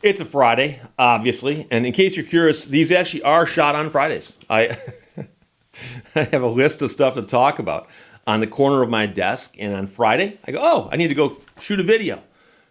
It's a Friday, obviously, and in case you're curious, these actually are shot on Fridays. I have a list of stuff to talk about on the corner of my desk, and on Friday, I go, oh, I need to go shoot a video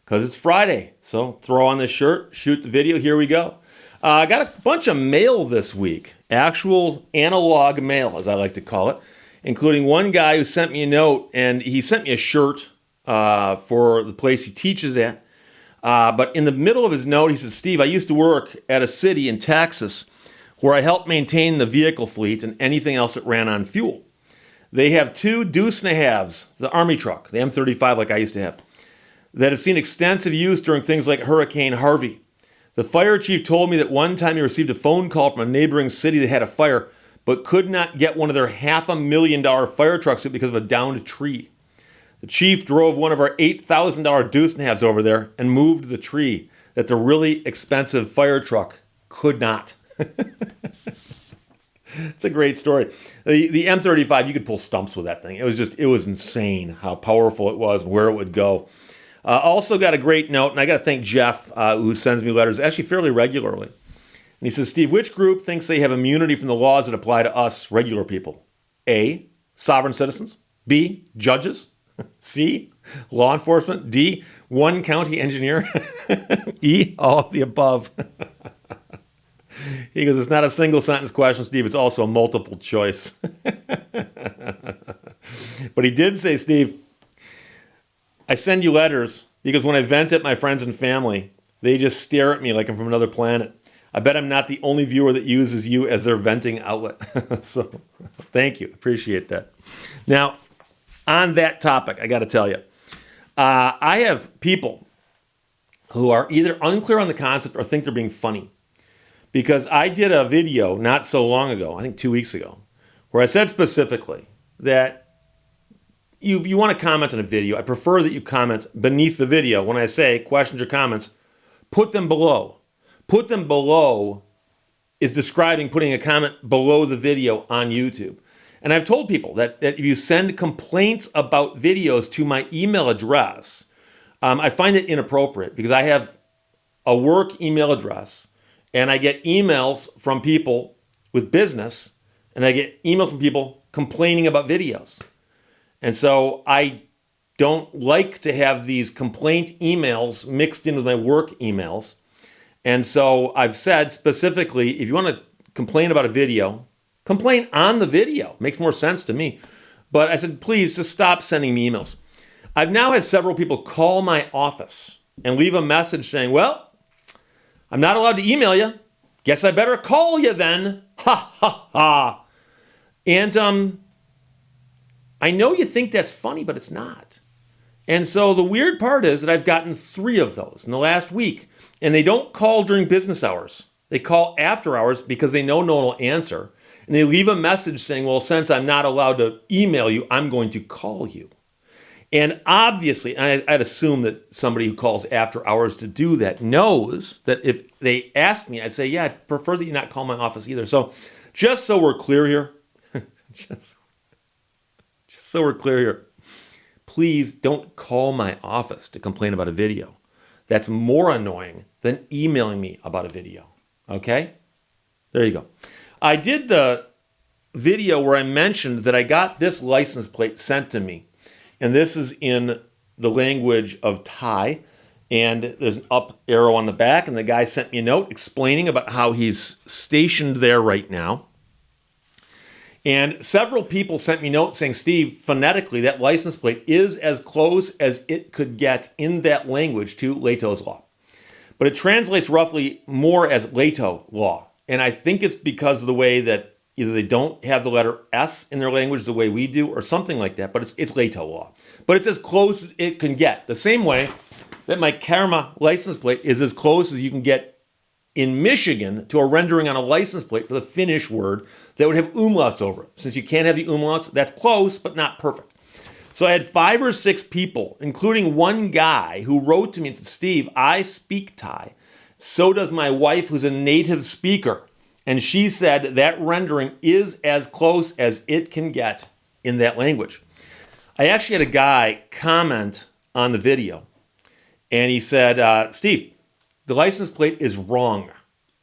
because it's Friday. So throw on this shirt, shoot the video, here we go. I got a bunch of mail this week, actual analog mail, as I like to call it, including one guy who sent me a note, and he sent me a shirt for the place he teaches at. But in the middle of his note, he said, Steve, I used to work at a city in Texas where I helped maintain the vehicle fleet and anything else that ran on fuel. They have two deuce and a halves, the Army truck, the M35 like I used to have, that have seen extensive use during things like Hurricane Harvey. The fire chief told me that one time he received a phone call from a neighboring city that had a fire, but could not get one of their $500,000 fire trucks because of a downed tree. The chief drove one of our $8,000 deuce and a halves over there and moved the tree that the really expensive fire truck could not. It's a great story. The M35, you could pull stumps with that thing. It was insane how powerful it was and where it would go. Also got a great note, and I got to thank Jeff, who sends me letters actually fairly regularly. And he says, Steve, which group thinks they have immunity from the laws that apply to us regular people? A, sovereign citizens. B, judges. C, law enforcement. D, one county engineer. E, all of the above. He goes, it's not a single sentence question, Steve. It's also a multiple choice. But he did say, Steve, I send you letters because when I vent at my friends and family, they just stare at me like I'm from another planet. I bet I'm not the only viewer that uses you as their venting outlet. So thank you. Appreciate that. Now, on that topic, I got to tell you, I have people who are either unclear on the concept or think they're being funny. Because I did a video not so long ago, I think 2 weeks ago, where I said specifically that you want to comment on a video, I prefer that you comment beneath the video. When I say questions or comments, put them below. Put them below is describing putting a comment below the video on YouTube. And I've told people that if you send complaints about videos to my email address, I find it inappropriate because I have a work email address and I get emails from people with business and I get emails from people complaining about videos. And so I don't like to have these complaint emails mixed in with my work emails. And so I've said specifically, if you want to complain about a video, complain on the video. Makes more sense to me. But I said, please just stop sending me emails. I've now had several people call my office and leave a message saying, well, I'm not allowed to email you. Guess I better call you then. Ha, ha, ha. And I know you think that's funny, but it's not. And so the weird part is that I've gotten 3 of those in the last week. And they don't call during business hours. They call after hours because they know no one will answer. And they leave a message saying, well, since I'm not allowed to email you, I'm going to call you. And obviously, I'd assume that somebody who calls after hours to do that knows that if they ask me, I'd say, yeah, I'd prefer that you not call my office either. So just so we're clear here, just so we're clear here, please don't call my office to complain about a video. That's more annoying than emailing me about a video. Okay? There you go. I did the video where I mentioned that I got this license plate sent to me. And this is in the language of Thai. And there's an up arrow on the back. And the guy sent me a note explaining about how he's stationed there right now. And several people sent me notes saying, Steve, phonetically, that license plate is as close as it could get in that language to Lehto's law. But it translates roughly more as Lehto law. And I think it's because of the way that either they don't have the letter S in their language the way we do or something like that, but it's Lehto law. But it's as close as it can get. The same way that my Karma license plate is as close as you can get in Michigan to a rendering on a license plate for the Finnish word that would have umlauts over it. Since you can't have the umlauts, that's close, but not perfect. So I had 5 or 6 people, including one guy who wrote to me and said, Steve, I speak Thai. So does my wife, who's a native speaker. And she said that rendering is as close as it can get in that language. I actually had a guy comment on the video. And he said, Steve, The license plate is wrong.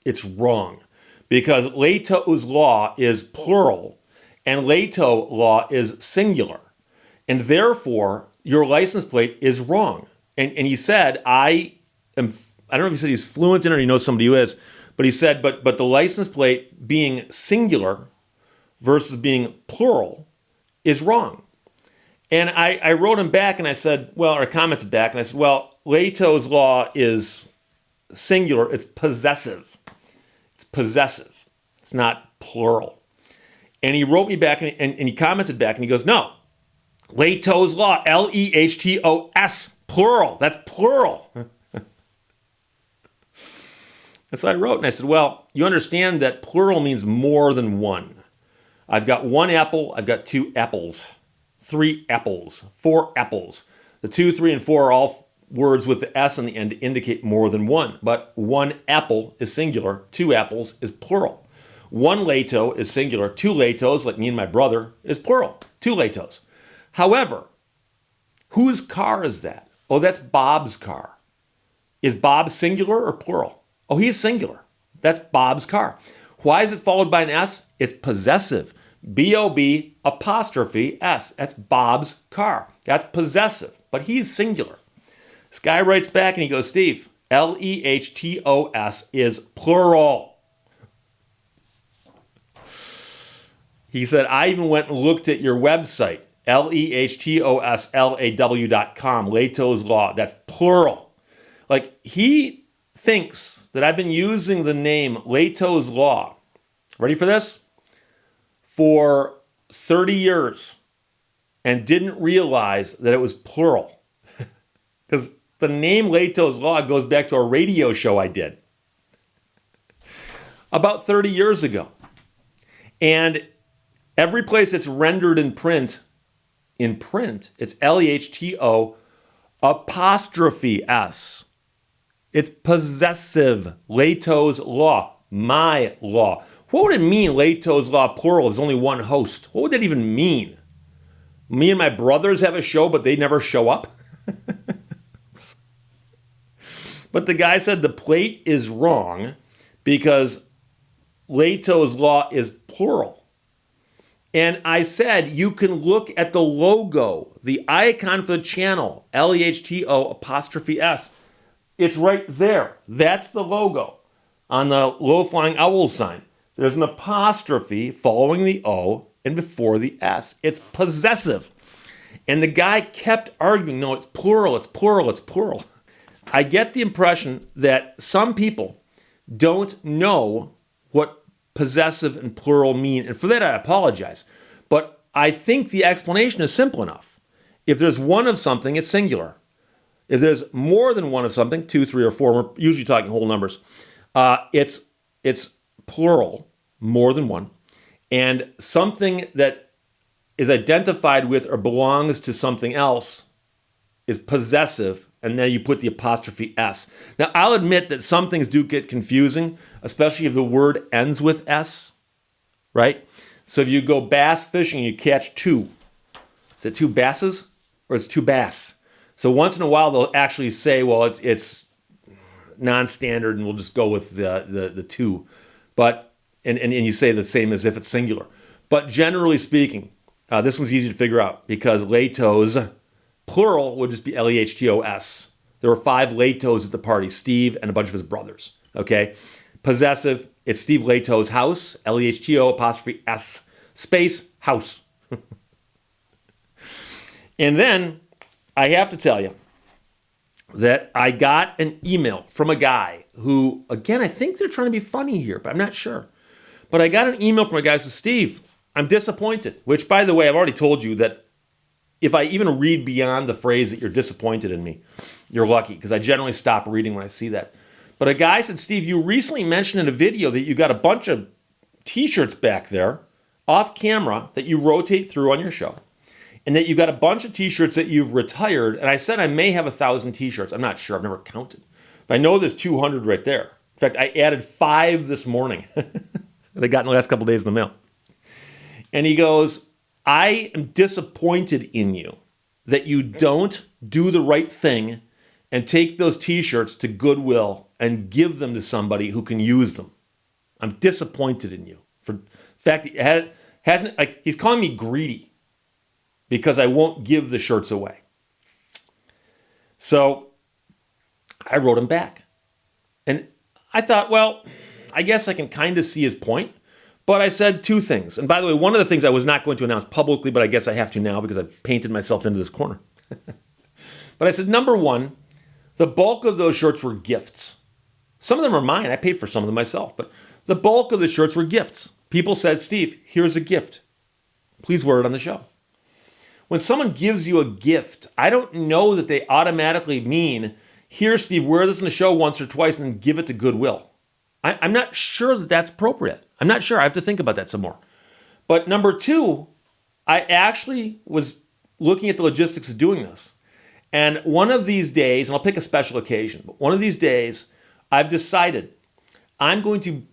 It's wrong because Lehto's law is plural and Lehto law is singular. And therefore, your license plate is wrong. And he said, I don't know if he said he's fluent in it or he knows somebody who is, but he said, but the license plate being singular versus being plural is wrong. And I wrote him back and I said, or I commented back and I said, Lehto's law is singular. It's possessive. It's possessive. It's not plural. And he wrote me back and he commented back and he goes, no, Lehto's law, Lehtos, plural. That's plural. And so I wrote and I said, you understand that plural means more than one. I've got one apple. I've got two apples. 3 apples, 4 apples. The 2, 3, and 4 are all words with the S on the end to indicate more than one. But one apple is singular, 2 apples is plural. One Lehto is singular, 2 Lehtos, like me and my brother, is plural, 2 Lehtos. However, whose car is that? Oh, that's Bob's car. Is Bob singular or plural? Oh, he's singular. That's Bob's car. Why is it followed by an S? It's possessive. B-O-B apostrophe S. That's Bob's car. That's possessive, but he's singular. This guy writes back and he goes, Steve, Lehtos is plural. He said, I even went and looked at your website, LEHTOSLAW.com, Lehto's Law. That's plural. Like, he thinks that I've been using the name Lehto's Law. Ready for this? For 30 years and didn't realize that it was plural. Because the name Lehto's Law goes back to a radio show I did about 30 years ago. And every place it's rendered in print, it's Lehto apostrophe S. It's possessive. Lehto's Law, my law. What would it mean, Lehto's Law, plural, is only one host? What would that even mean? Me and my brothers have a show, but they never show up? But the guy said the plate is wrong because Lehto's Law is plural. And I said, you can look at the logo, the icon for the channel, Lehto apostrophe S. It's right there. That's the logo on the low-flying owl sign. There's an apostrophe following the O and before the S. It's possessive. And the guy kept arguing, no, it's plural, it's plural, it's plural. I get the impression that some people don't know what possessive and plural mean. And for that, I apologize. But I think the explanation is simple enough. If there's one of something, it's singular. If there's more than one of something, 2, 3, or 4, we're usually talking whole numbers, it's plural, more than one. And something that is identified with or belongs to something else is possessive, and then you put the apostrophe S. Now, I'll admit that some things do get confusing, especially if the word ends with S, right? So if you go bass fishing and you catch 2, is it 2 basses or is it 2 bass? So once in a while they'll actually say, well, it's non-standard and we'll just go with the 2. But and you say the same as if it's singular. But generally speaking, this one's easy to figure out because Lehto's plural would just be Lehtos. There were 5 Lehtos at the party, Steve and a bunch of his brothers. Okay, possessive, it's Steve Lehto's house, Lehto apostrophe S space house. And then I have to tell you that I got an email from a guy who, again, I think they're trying to be funny here, but I'm not sure. But I got an email from a guy who says, Steve, I'm disappointed, which, by the way, I've already told you that if I even read beyond the phrase that you're disappointed in me, you're lucky, because I generally stop reading when I see that. But a guy said, Steve, you recently mentioned in a video that you got a bunch of T-shirts back there off camera that you rotate through on your show, and that you've got a bunch of T-shirts that you've retired. And I said I may have 1,000 T-shirts. I'm not sure. I've never counted. But I know there's 200 right there. In fact, I added 5 this morning that I got in the last couple of days in the mail. And he goes, I am disappointed in you that you don't do the right thing and take those T-shirts to Goodwill and give them to somebody who can use them. I'm disappointed in you for the fact that hasn't, like, he's calling me greedy because I won't give the shirts away. So I wrote him back. And I thought, well, I guess I can kind of see his point. But I said two things. And by the way, one of the things I was not going to announce publicly, but I guess I have to now because I've painted myself into this corner. But I said, number one, the bulk of those shirts were gifts. Some of them are mine. I paid for some of them myself. But the bulk of the shirts were gifts. People said, Steve, here's a gift. Please wear it on the show. When someone gives you a gift, I don't know that they automatically mean, here, Steve, wear this in the show once or twice and then give it to Goodwill. I'm not sure that that's appropriate. I'm not sure. I have to think about that some more. But number two, I actually was looking at the logistics of doing this. And one of these days, and I'll pick a special occasion, but one of these days, I've decided I'm going to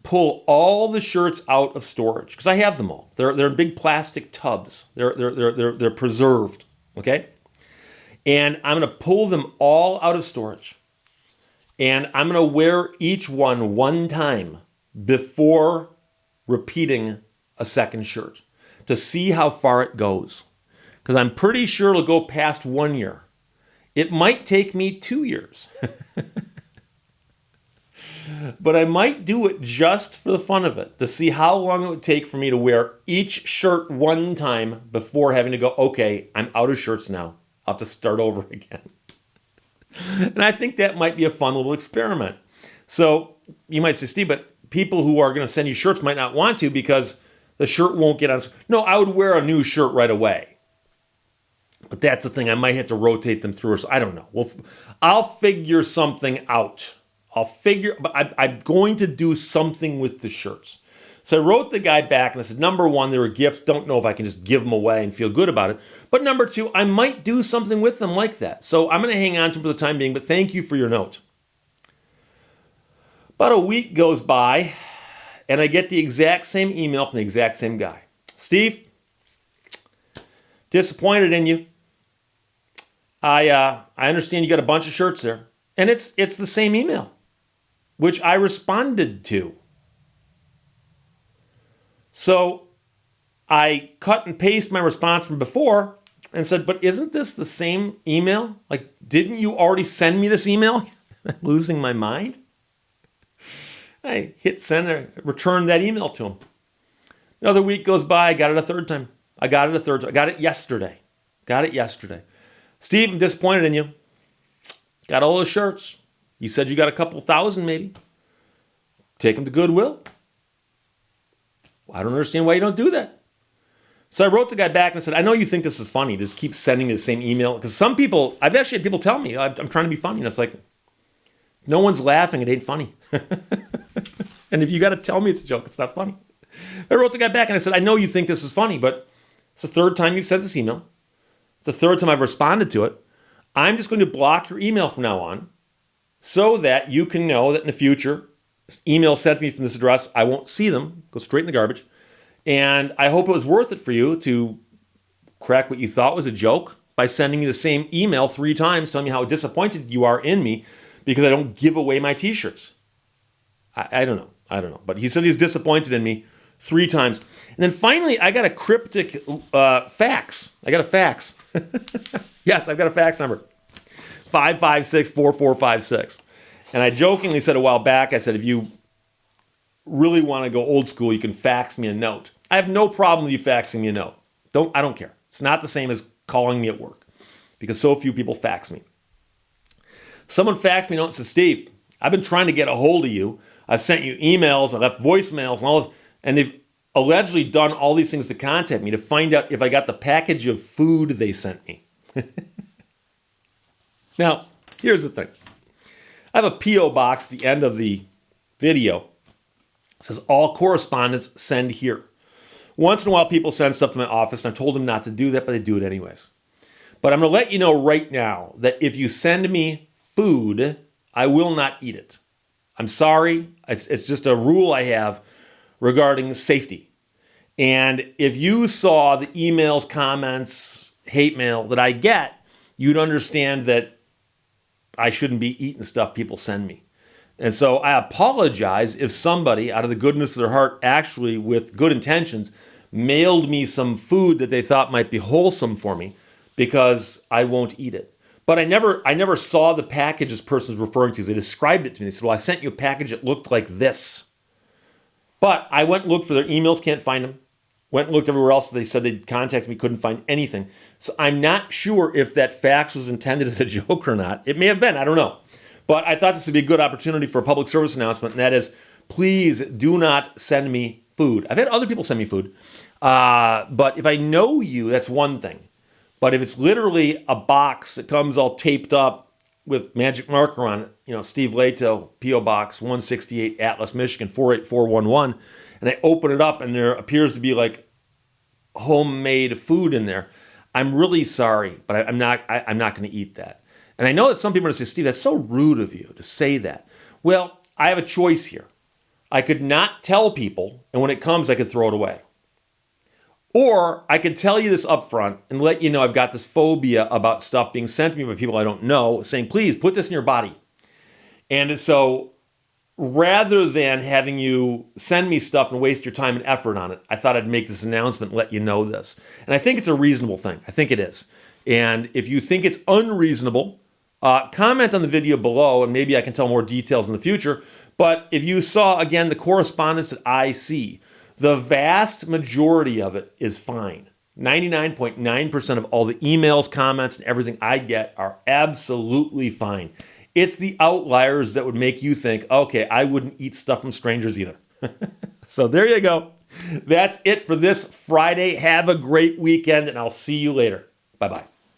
pull all the shirts out of storage because I have them all. They're in big plastic tubs. They're preserved, okay? And I'm going to pull them all out of storage. And I'm going to wear each one time before repeating a second shirt to see how far it goes. Because I'm pretty sure it'll go past 1 year. It might take me 2 years. But I might do it just for the fun of it, to see how long it would take for me to wear each shirt one time before having to go, okay, I'm out of shirts now. I'll have to start over again. And I think that might be a fun little experiment. So you might say, Steve, but people who are going to send you shirts might not want to because the shirt won't get on. No, I would wear a new shirt right away. But that's the thing. I might have to rotate them through. So I don't know. Well, I'll figure something out. But I'm going to do something with the shirts. So I wrote the guy back and I said, number one, they're a gift. Don't know if I can just give them away and feel good about it. But number two, I might do something with them like that. So I'm going to hang on to them for the time being, but thank you for your note. About a week goes by and I get the exact same email from the exact same guy. Steve, disappointed in you. I understand you got a bunch of shirts there. And it's the same email, which I responded to. So I cut and paste my response from before and said, but isn't this the same email? Like, didn't you already send me this email? Losing my mind. I hit send and returned that email to him. Another week goes by. I got it a third time. I got it yesterday. Steve, I'm disappointed in you. Got all those shirts. You said you got a couple thousand maybe. Take them to Goodwill. I don't understand why you don't do that. So I wrote the guy back and I said, I know you think this is funny. Just keep sending me the same email. Because some people, I've actually had people tell me, I'm trying to be funny. And it's like, no one's laughing. It ain't funny. And if you got to tell me it's a joke, it's not funny. I wrote the guy back and I said, I know you think this is funny, but it's the third time you've sent this email. It's the third time I've responded to it. I'm just going to block your email from now on so that you can know that in the future, emails sent to me from this address, I won't see them, go straight in the garbage. And I hope it was worth it for you to crack what you thought was a joke by sending me the same email 3 times telling me how disappointed you are in me because I don't give away my t-shirts. I don't know. But he said he's disappointed in me 3 times. And then finally, I got a cryptic fax. I got a fax. Yes, I've got a fax number. 556-4456. And I jokingly said a while back, I said, if you really want to go old school, you can fax me a note. I have no problem with you faxing me a note. I don't care. It's not the same as calling me at work because so few people fax me. Someone faxed me a note and said, Steve, I've been trying to get a hold of you. I've sent you emails, I left voicemails and all, and they've allegedly done all these things to contact me to find out if I got the package of food they sent me. Now, here's the thing. I have a P.O. box at the end of the video. It says, all correspondence send here. Once in a while, people send stuff to my office, and I've told them not to do that, but they do it anyways. But I'm going to let you know right now that if you send me food, I will not eat it. I'm sorry. It's just a rule I have regarding safety. And if you saw the emails, comments, hate mail that I get, you'd understand that I shouldn't be eating stuff people send me. And so I apologize if somebody, out of the goodness of their heart, actually with good intentions, mailed me some food that they thought might be wholesome for me, because I won't eat it. But I never saw the package this person was referring to. They described it to me. They said, well, I sent you a package that looked like this. But I went and looked for their emails, can't find them. Went and looked everywhere else. They said they'd contact me, couldn't find anything. So I'm not sure if that fax was intended as a joke or not. It may have been, I don't know. But I thought this would be a good opportunity for a public service announcement, and that is, please do not send me food. I've had other people send me food. But if I know you, that's one thing. But if it's literally a box that comes all taped up with magic marker on it, Steve Lehto, P.O. Box 168, Atlas, Michigan, 48411, and I open it up and there appears to be like homemade food in there, I'm really sorry, but I'm not going to eat that. And I know that some people are going to say, Steve, that's so rude of you to say that. Well, I have a choice here. I could not tell people, and when it comes, I could throw it away. Or I can tell you this up front and let you know I've got this phobia about stuff being sent to me by people I don't know, saying, please put this in your body. And so rather than having you send me stuff and waste your time and effort on it, I thought I'd make this announcement and let you know this. And I think it's a reasonable thing. I think it is. And if you think it's unreasonable, comment on the video below and maybe I can tell more details in the future. But if you saw, again, the correspondence that I see, the vast majority of it is fine. 99.9% of all the emails, comments, and everything I get are absolutely fine. It's the outliers that would make you think, okay, I wouldn't eat stuff from strangers either. So there you go. That's it for this Friday. Have a great weekend, and I'll see you later. Bye-bye.